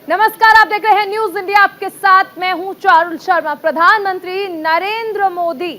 नमस्कार, आप देख रहे हैं न्यूज इंडिया। आपके साथ मैं हूं चारुल शर्मा। प्रधानमंत्री नरेंद्र मोदी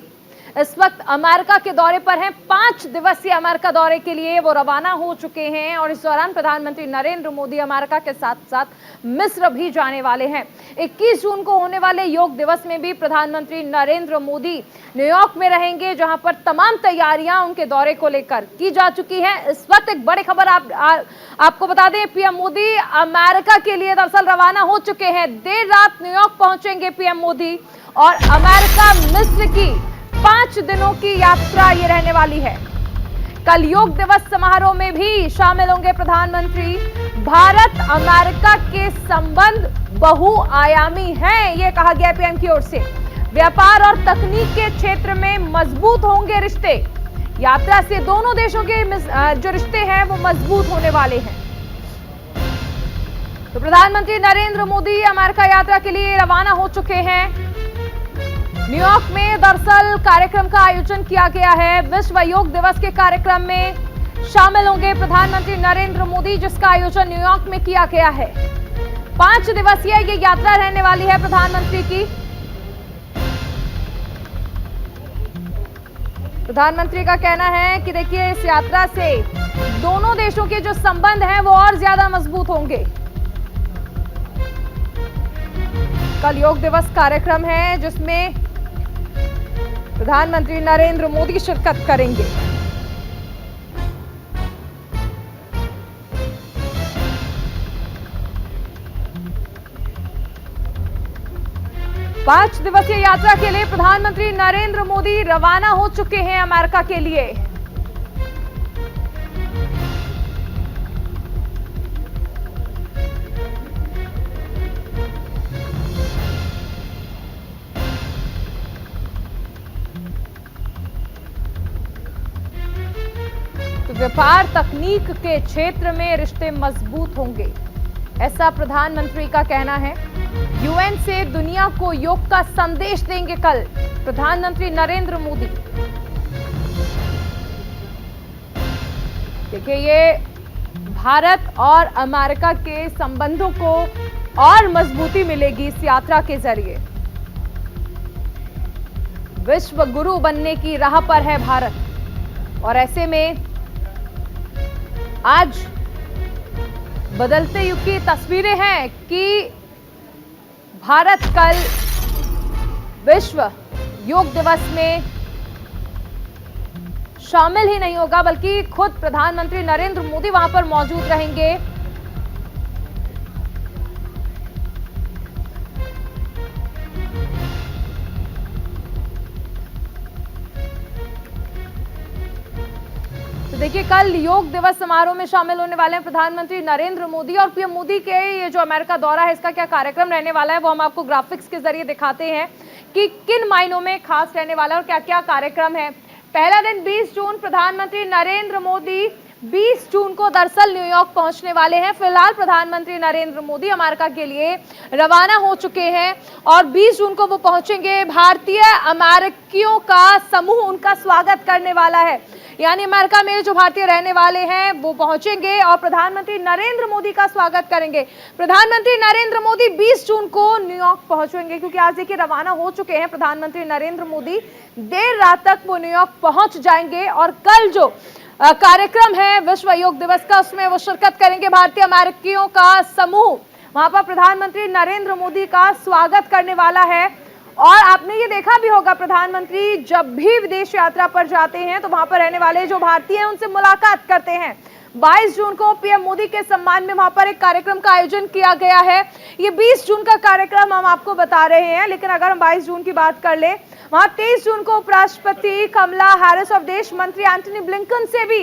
इस वक्त अमेरिका के दौरे पर हैं। 5 दिवसीय अमेरिका दौरे के लिए वो रवाना हो चुके हैं और इस दौरान प्रधानमंत्री नरेंद्र मोदी अमेरिका के साथ साथ मिस्र भी जाने वाले हैं। 21 जून को होने वाले योग दिवस में भी प्रधानमंत्री नरेंद्र मोदी न्यूयॉर्क में रहेंगे, जहां पर तमाम तैयारियां उनके दौरे को लेकर की जा चुकी हैं। इस वक्त एक बड़ी खबर आपको बता दें, पीएम मोदी अमेरिका के लिए दरअसल रवाना हो चुके हैं। देर रात न्यूयॉर्क पहुंचेंगे पीएम मोदी और अमेरिका मिस्र की 5 दिनों की यात्रा ये रहने वाली है। कल योग दिवस समारोह में भी शामिल होंगे प्रधानमंत्री। भारत अमेरिका के संबंध बहुआयामी हैं, ये कहा गया पीएम की ओर से। व्यापार और तकनीक के क्षेत्र में मजबूत होंगे रिश्ते। यात्रा से दोनों देशों के जो रिश्ते हैं वो मजबूत होने वाले हैं। तो प्रधानमंत्री नरेंद्र मोदी अमेरिका यात्रा के लिए रवाना हो चुके हैं। न्यूयॉर्क में दरअसल कार्यक्रम का आयोजन किया गया है। विश्व योग दिवस के कार्यक्रम में शामिल होंगे प्रधानमंत्री नरेंद्र मोदी, जिसका आयोजन न्यूयॉर्क में किया गया है। 5 दिवसीय ये यात्रा रहने वाली है प्रधानमंत्री की। प्रधानमंत्री का कहना है कि देखिए, इस यात्रा से दोनों देशों के जो संबंध हैं वो और ज्यादा मजबूत होंगे। कल योग दिवस कार्यक्रम है जिसमें प्रधानमंत्री नरेंद्र मोदी शिरकत करेंगे। पांच दिवसीय यात्रा के लिए प्रधानमंत्री नरेंद्र मोदी रवाना हो चुके हैं अमेरिका के लिए। तो व्यापार तकनीक के क्षेत्र में रिश्ते मजबूत होंगे, ऐसा प्रधानमंत्री का कहना है। यूएन से दुनिया को योग का संदेश देंगे कल प्रधानमंत्री नरेंद्र मोदी। देखिए, ये भारत और अमेरिका के संबंधों को और मजबूती मिलेगी इस यात्रा के जरिए। विश्व गुरु बनने की राह पर है भारत और ऐसे में आज बदलते युग की तस्वीरें हैं कि भारत कल विश्व योग दिवस में शामिल ही नहीं होगा, बल्कि खुद प्रधानमंत्री नरेंद्र मोदी वहां पर मौजूद रहेंगे। तो देखिए, कल योग दिवस समारोह में शामिल होने वाले हैं प्रधानमंत्री नरेंद्र मोदी और पीएम मोदी के ये जो अमेरिका दौरा है, इसका क्या कार्यक्रम रहने वाला है वो हम आपको ग्राफिक्स के जरिए दिखाते हैं कि किन मायनों में खास रहने वाला है और क्या क्या कार्यक्रम है। पहला दिन 20 जून, प्रधानमंत्री नरेंद्र मोदी 20 जून को दरअसल न्यूयॉर्क पहुंचने वाले हैं। फिलहाल प्रधानमंत्री नरेंद्र मोदी अमेरिका के लिए रवाना हो चुके हैं और 20 जून को वो पहुंचेंगे। भारतीय अमेरिकियों का समूह उनका स्वागत करने वाला है, यानी अमेरिका में जो भारतीय रहने वाले हैं वो पहुंचेंगे और प्रधानमंत्री नरेंद्र मोदी का स्वागत करेंगे। प्रधानमंत्री नरेंद्र मोदी 20 जून को न्यूयॉर्क पहुंचेंगे, क्योंकि आज देखिए रवाना हो चुके हैं प्रधानमंत्री नरेंद्र मोदी। देर रात तक वो न्यूयॉर्क पहुंच जाएंगे और कल जो कार्यक्रम है विश्व योग दिवस का, उसमें वो शिरकत करेंगे। भारतीय अमेरिकियों का समूह वहां पर प्रधानमंत्री नरेंद्र मोदी का स्वागत करने वाला है। और आपने ये देखा भी होगा, प्रधानमंत्री जब भी विदेश यात्रा पर जाते हैं तो वहां पर रहने वाले जो भारतीय हैं उनसे मुलाकात करते हैं। 22 जून को पीएम मोदी के सम्मान में वहां पर एक कार्यक्रम का आयोजन किया गया है। ये 20 जून का कार्यक्रम हम आपको बता रहे हैं, लेकिन अगर हम 22 जून की बात कर ले, वहां 23 जून को उपराष्ट्रपति कमला हैरिस और विदेश मंत्री एंटनी ब्लिंकन से भी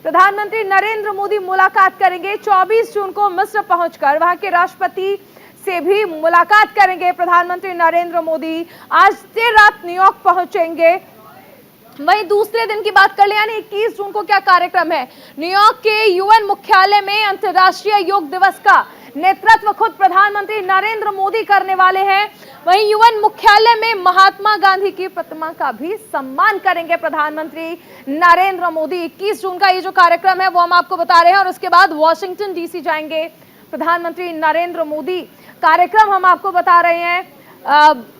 प्रधानमंत्री नरेंद्र मोदी मुलाकात करेंगे। 24 जून को मिस्र पहुंचकर वहां के राष्ट्रपति से भी मुलाकात करेंगे प्रधानमंत्री नरेंद्र मोदी। आज देर रात न्यूयॉर्क पहुंचेंगे। वहीं दूसरे दिन की बात कर ले, यानी 21 जून को क्या कार्यक्रम है। न्यूयॉर्क के यूएन मुख्यालय में अंतर्राष्ट्रीय योग दिवस का नेतृत्व खुद प्रधानमंत्री नरेंद्र मोदी करने वाले हैं। वहीं यूएन मुख्यालय में महात्मा गांधी की प्रतिमा का भी सम्मान करेंगे प्रधानमंत्री नरेंद्र मोदी। 21 जून का ये जो कार्यक्रम है वो हम आपको बता रहे हैं और उसके बाद वॉशिंगटन डीसी जाएंगे प्रधानमंत्री नरेंद्र मोदी। कार्यक्रम हम आपको बता रहे हैं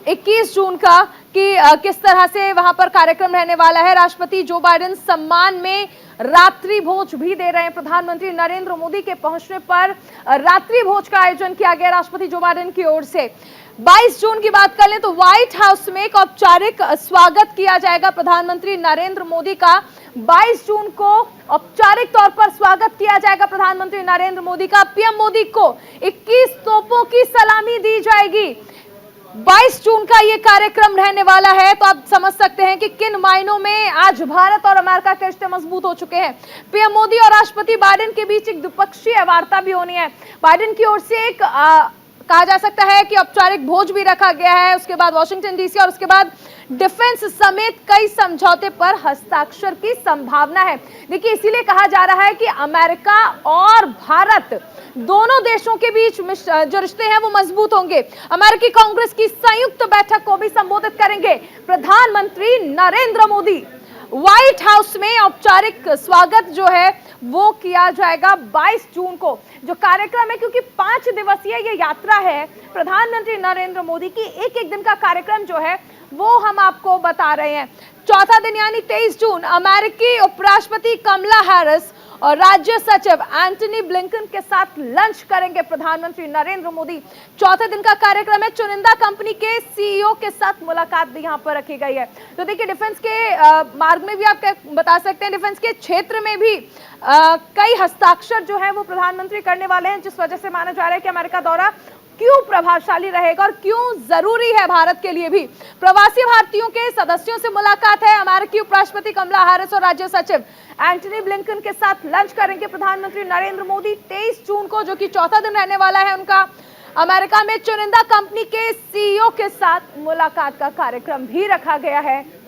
21 जून का कि किस तरह से वहां पर कार्यक्रम रहने वाला है। राष्ट्रपति जो बाइडेन सम्मान में रात्रि भोज भी दे रहे हैं। प्रधानमंत्री नरेंद्र मोदी के पहुंचने पर रात्रि भोज का आयोजन किया गया राष्ट्रपति जो बाइडेन की ओर से। 22 जून की बात कर लें तो व्हाइट हाउस में एक औपचारिक स्वागत किया जाएगा प्रधानमंत्री नरेंद्र मोदी का। 22 जून को औपचारिक तौर पर स्वागत किया जाएगा प्रधानमंत्री नरेंद्र मोदी का। पीएम मोदी को 21 तोपों की सलामी दी जाएगी। 22 जून का ये कार्यक्रम रहने वाला है, तो आप समझ सकते हैं कि किन मायनों में आज भारत और अमेरिका के रिश्ते मजबूत हो चुके हैं। पीएम मोदी और राष्ट्रपति बाइडेन के बीच एक द्विपक्षीय वार्ता भी होनी है। बाइडेन की ओर से एक कहा जा सकता है कि औपचारिक भोज भी रखा गया है। उसके बाद वॉशिंगटन डीसी और उसके बाद डिफेंस समेत कई समझौते पर हस्ताक्षर की संभावना है। देखिए, इसीलिए कहा जा रहा है कि अमेरिका और भारत दोनों देशों के बीच जो रिश्ते हैं वो मजबूत होंगे। अमेरिकी कांग्रेस की संयुक्त बैठक को भी संबोधित करेंगे प्रधानमंत्री नरेंद्र मोदी। व्हाइट हाउस में औपचारिक स्वागत जो है वो किया जाएगा 22 जून को। जो कार्यक्रम है, क्योंकि 5 दिवसीय ये यात्रा है प्रधानमंत्री नरेंद्र मोदी की, एक दिन का कार्यक्रम जो है वो हम आपको बता रहे हैं। चौथा दिन यानी 23 जून अमेरिकी उपराष्ट्रपति कमला हैरिस और राज्य सचिव एंटनी ब्लिंकन के साथ लंच करेंगे प्रधानमंत्री नरेंद्र मोदी। चौथे दिन का कार्यक्रम है। चुनिंदा कंपनी के सीईओ के साथ मुलाकात भी यहां पर रखी गई है। तो देखिए, डिफेंस के मार्ग में भी आप बता सकते हैं, डिफेंस के क्षेत्र में भी कई हस्ताक्षर जो है वो प्रधानमंत्री करने वाले हैं, जिस वजह से माना जा रहा है कि अमेरिका दौरा क्यों प्रभावशाली रहेगा और क्यों जरूरी है भारत के लिए भी। प्रवासी भारतीयों के सदस्यों से मुलाकात है। अमेरिकी उपराष्ट्रपति कमला हैरिस और राज्य सचिव एंटनी ब्लिंकन के साथ लंच करेंगे प्रधानमंत्री नरेंद्र मोदी 23 जून को, जो कि चौथा दिन रहने वाला है उनका। अमेरिका में चुनिंदा कंपनी के सीईओ के साथ मुलाकात का कार्यक्रम भी रखा गया है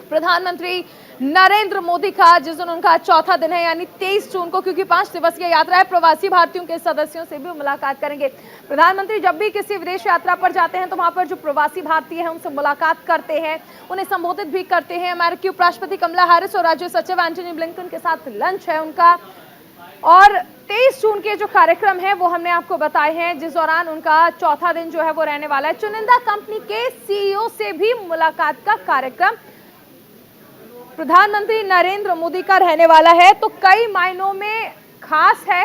प्रधानमंत्री नरेंद्र मोदी का, जिस दिन उनका चौथा दिन है यानी 23 जून को, क्योंकि 5 दिवसीय यात्रा है। प्रवासी भारतीयों के सदस्यों से भी मुलाकात करेंगे। प्रधानमंत्री जब भी किसी विदेश यात्रा पर जाते हैं तो वहां पर जो प्रवासी भारतीय हैं उनसे मुलाकात करते हैं, उन्हें संबोधित भी करते हैं। अमेरिकी उपराष्ट्रपति कमला हैरिस और राज्य सचिव एंटनी ब्लिंकन के साथ लंच है उनका। और 23 जून के जो कार्यक्रम है वो हमने आपको बताए हैं, जिस दौरान उनका चौथा दिन जो है वो रहने वाला है। चुनिंदा कंपनी के सीईओ से भी मुलाकात का कार्यक्रम प्रधानमंत्री नरेंद्र मोदी का रहने वाला है। तो कई मायनों में खास है।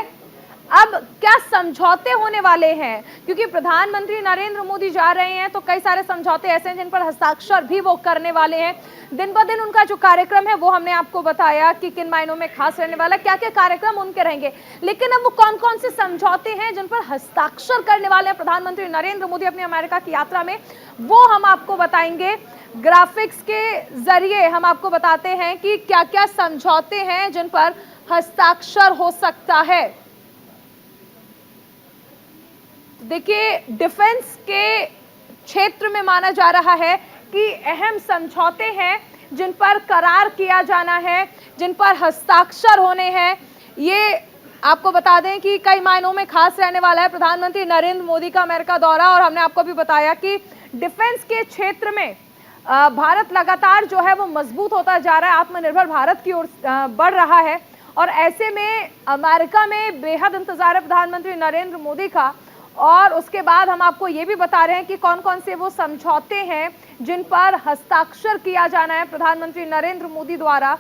अब क्या समझौते होने वाले हैं, क्योंकि प्रधानमंत्री नरेंद्र मोदी जा रहे हैं तो कई सारे समझौते ऐसे हैं जिन पर हस्ताक्षर भी वो करने वाले हैं। दिन ब दिन उनका जो कार्यक्रम है वो हमने आपको बताया कि किन मायनों में खास रहने वाला, क्या क्या कार्यक्रम उनके रहेंगे। लेकिन अब वो कौन कौन से समझौते हैं जिन पर हस्ताक्षर करने वाले हैं प्रधानमंत्री नरेंद्र मोदी अपनी अमेरिका की यात्रा में, वो हम आपको बताएंगे। ग्राफिक्स के जरिए हम आपको बताते हैं कि क्या क्या समझौते हैं जिन पर हस्ताक्षर हो सकता है। देखिए, डिफेंस के क्षेत्र में माना जा रहा है कि अहम समझौते हैं जिन पर करार किया जाना है, जिन पर हस्ताक्षर होने हैं। ये आपको बता दें कि कई मायनों में खास रहने वाला है प्रधानमंत्री नरेंद्र मोदी का अमेरिका दौरा। और हमने आपको भी बताया कि डिफेंस के क्षेत्र में भारत लगातार जो है वो मजबूत होता जा रहा है, आत्मनिर्भर भारत की ओर बढ़ रहा है। और ऐसे में अमेरिका में बेहद इंतजार है प्रधानमंत्री नरेंद्र मोदी का। और उसके बाद हम आपको ये भी बता रहे हैं कि कौन कौन से वो समझौते हैं जिन पर हस्ताक्षर किया जाना है प्रधानमंत्री नरेंद्र मोदी द्वारा।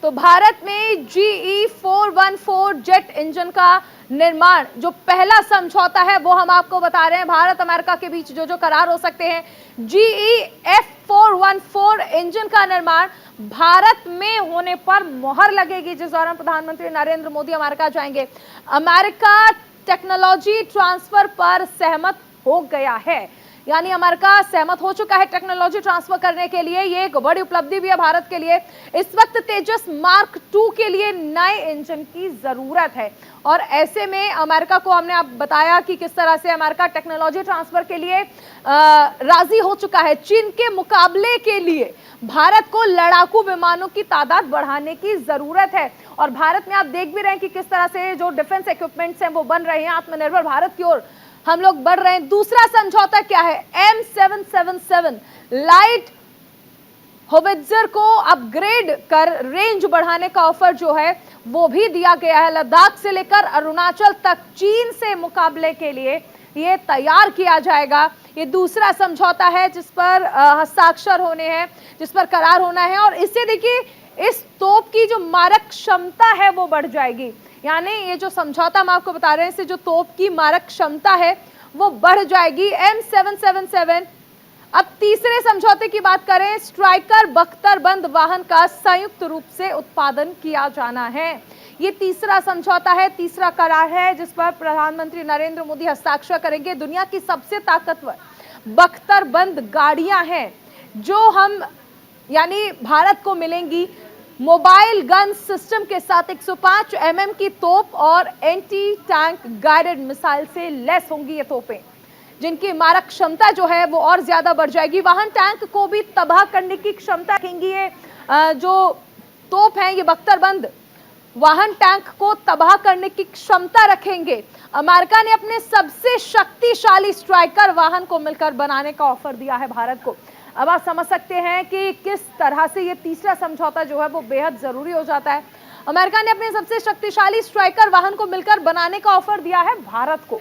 तो भारत में GE414 जेट इंजन का निर्माण, जो पहला समझौता है वो हम आपको बता रहे हैं। भारत अमेरिका के बीच जो जो करार हो सकते हैं, GE414 इंजन का निर्माण भारत में होने पर मोहर लगेगी, जिस दौरान प्रधानमंत्री नरेंद्र मोदी अमेरिका जाएंगे। अमेरिका टेक्नोलॉजी ट्रांसफर पर सहमत हो गया है, यानी अमेरिका सहमत हो चुका है टेक्नोलॉजी ट्रांसफर करने के लिए। ये एक बड़ी उपलब्धि भी है भारत के लिए। इस वक्त तेजस मार्क 2 के लिए नए इंजन की जरूरत है। और ऐसे में अमेरिका को हमने आप बताया कि किस तरह से अमेरिका टेक्नोलॉजी ट्रांसफर के लिए राजी हो चुका है। चीन के मुकाबले के लिए भारत को लड़ाकू विमानों की तादाद बढ़ाने की जरूरत है। और भारत में आप देख भी रहे हैं कि किस तरह से जो डिफेंस इक्विपमेंट्स हैं वो बन रहे हैं। आत्मनिर्भर भारत की ओर हम लोग बढ़ रहे हैं। दूसरा समझौता क्या है? M777 लाइट होवित्जर को अपग्रेड कर रेंज बढ़ाने का ऑफर जो है वो भी दिया गया है। लद्दाख से लेकर अरुणाचल तक चीन से मुकाबले के लिए ये तैयार किया जाएगा। ये दूसरा समझौता है जिस पर हस्ताक्षर होने हैं, जिस पर करार होना है। और इससे देखिए इस तोप की जो मारक क्षमता है वो बढ़ जाएगी। यानी ये जो समझौता हम आपको बता रहे हैं, इससे जो तोप की मारक क्षमता है वो बढ़ जाएगी। M777। अब तीसरे समझौते की बात करें, स्ट्राइकर बख्तरबंद वाहन का संयुक्त रूप से उत्पादन किया जाना है। ये तीसरा समझौता है, तीसरा करार है जिस पर प्रधानमंत्री नरेंद्र मोदी हस्ताक्षर करेंगे। दुनिया की सबसे ताकतवर बख्तरबंद गाड़ियां हैं जो हम यानी भारत को मिलेंगी। मोबाइल गन सिस्टम के साथ 105 mm की तोप और एंटी टैंक गाइडेड मिसाइल से लैस होंगी ये तोपें, जिनकी मारक क्षमता जो है वो और ज्यादा बढ़ जाएगी। वाहन टैंक को भी तबाह करने की क्षमता रखेंगी। ये जो तोप है ये बख्तरबंद वाहन टैंक को तबाह करने की क्षमता रखेंगे। अमेरिका ने अपने सबसे शक्तिशाली स्ट्राइकर वाहन को मिलकर बनाने का ऑफर दिया है भारत को। अब आप समझ सकते हैं कि किस तरह से ये तीसरा समझौता जो है वो बेहद जरूरी हो जाता है। अमेरिका ने अपने सबसे शक्तिशाली स्ट्राइकर वाहन को मिलकर बनाने का ऑफर दिया है भारत को।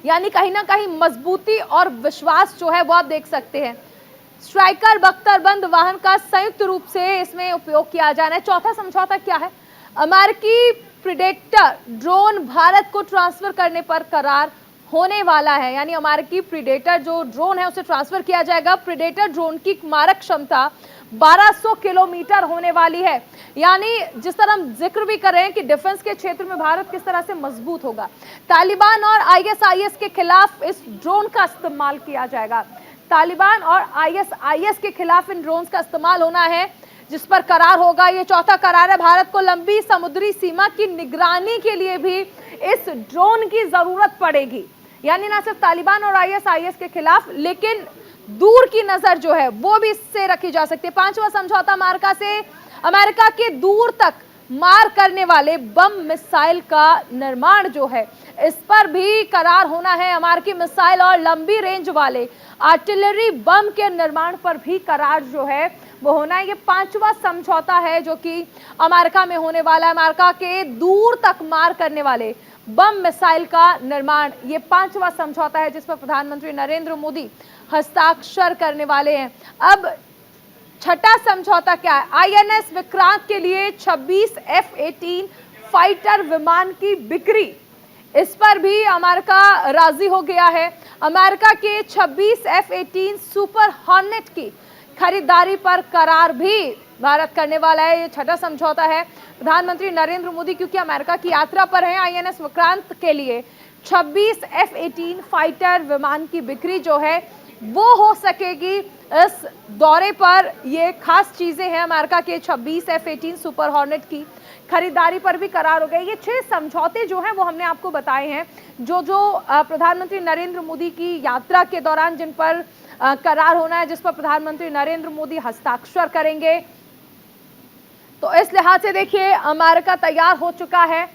यानी कहीं ना कहीं मजबूती और विश्वास जो है वो आप देख सकते हैं। स्ट्राइकर बख्तरबंद वाहन का संयुक्त रूप से इसमें उपयोग किया जाना है। चौथा समझौता क्या है? अमेरिकी प्रीडेटर ड्रोन भारत को ट्रांसफर करने पर करार होने वाला है। यानी अमेरिकी प्रीडेटर जो ड्रोन है उसे ट्रांसफर किया जाएगा। प्रीडेटर ड्रोन की मारक क्षमता 1200 किलोमीटर होने वाली है। यानी जिस तरह हम जिक्र भी कर रहे हैं कि डिफेंस के क्षेत्र में भारत किस तरह से मजबूत होगा, तालिबान और ISIS के खिलाफ इस ड्रोन का इस्तेमाल किया जाएगा। तालिबान और ISIS के खिलाफ इन ड्रोन का इस्तेमाल होना है जिस पर करार होगा। ये चौथा करार है। भारत को लंबी समुद्री सीमा की निगरानी के लिए भी इस ड्रोन की जरूरत पड़ेगी। यानी ना सिर्फ तालिबान और ISIS के खिलाफ, लेकिन दूर की नजर जो है वो भी इससे रखी जा सकती है। पांचवा समझौता अमेरिका के दूर तक मार करने वाले बम मिसाइल का निर्माण जो है इस पर भी करार होना है। अमेरिकी मिसाइल और लंबी रेंज वाले आर्टिलरी बम के निर्माण पर भी करार जो है वो होना है। ये पांचवा समझौता है जो कि अमेरिका में होने वाला है। अमेरिका के दूर तक मार करने वाले बम मिसाइल का निर्माण, ये पांचवा समझौता है जिस पर प्रधानमंत्री नरेंद्र मोदी हस्ताक्षर करने वाले हैं। अब छठा समझौता क्या है? INS विक्रांत के लिए 26 F-18 फाइटर विमान की बिक्री, इस पर भी अमेरिका राजी हो गया है। अमेरिका के 26 F-18 सुपर हॉर्नेट की खरीदारी पर करार भी भारत करने वाला है। ये छठा समझौता है। प्रधानमंत्री नरेंद्र मोदी क्योंकि अमेरिका की यात्रा पर हैं, INS विक्रांत के लिए 26 F-18 फाइटर विमान की बिक्री जो है वो हो सकेगी इस दौरे पर। ये खास चीजें हैं। अमेरिका के 26 F-18 सुपर हॉर्नेट की खरीदारी पर भी करार हो गए। ये 6 समझौते जो हैं वो हमने आपको बताए हैं, जो प्रधानमंत्री नरेंद्र मोदी की यात्रा के दौरान जिन पर करार होना है, जिस पर प्रधानमंत्री नरेंद्र मोदी हस्ताक्षर करेंगे। तो इस लिहाज से देखिए अमेरिका तैयार हो चुका है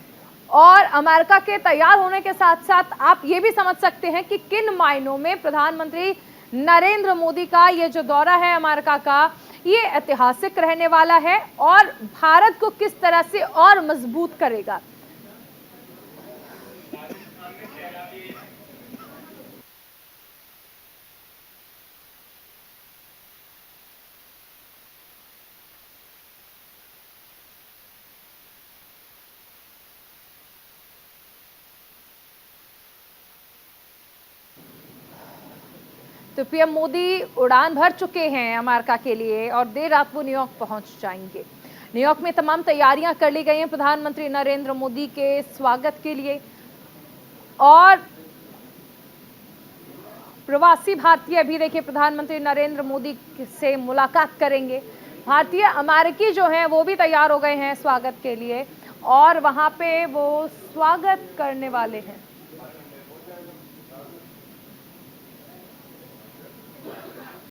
और अमेरिका के तैयार होने के साथ साथ आप ये भी समझ सकते हैं कि किन मायनों में प्रधानमंत्री नरेंद्र मोदी का ये जो दौरा है अमेरिका का, ये ऐतिहासिक रहने वाला है और भारत को किस तरह से और मजबूत करेगा। तो PM मोदी उड़ान भर चुके हैं अमेरिका के लिए और देर रात वो न्यूयॉर्क पहुंच जाएंगे। न्यूयॉर्क में तमाम तैयारियां कर ली गई हैं प्रधानमंत्री नरेंद्र मोदी के स्वागत के लिए और प्रवासी भारतीय भी देखिए प्रधानमंत्री नरेंद्र मोदी से मुलाकात करेंगे। भारतीय अमेरिकी जो हैं वो भी तैयार हो गए हैं स्वागत के लिए और वहां पे वो स्वागत करने वाले हैं।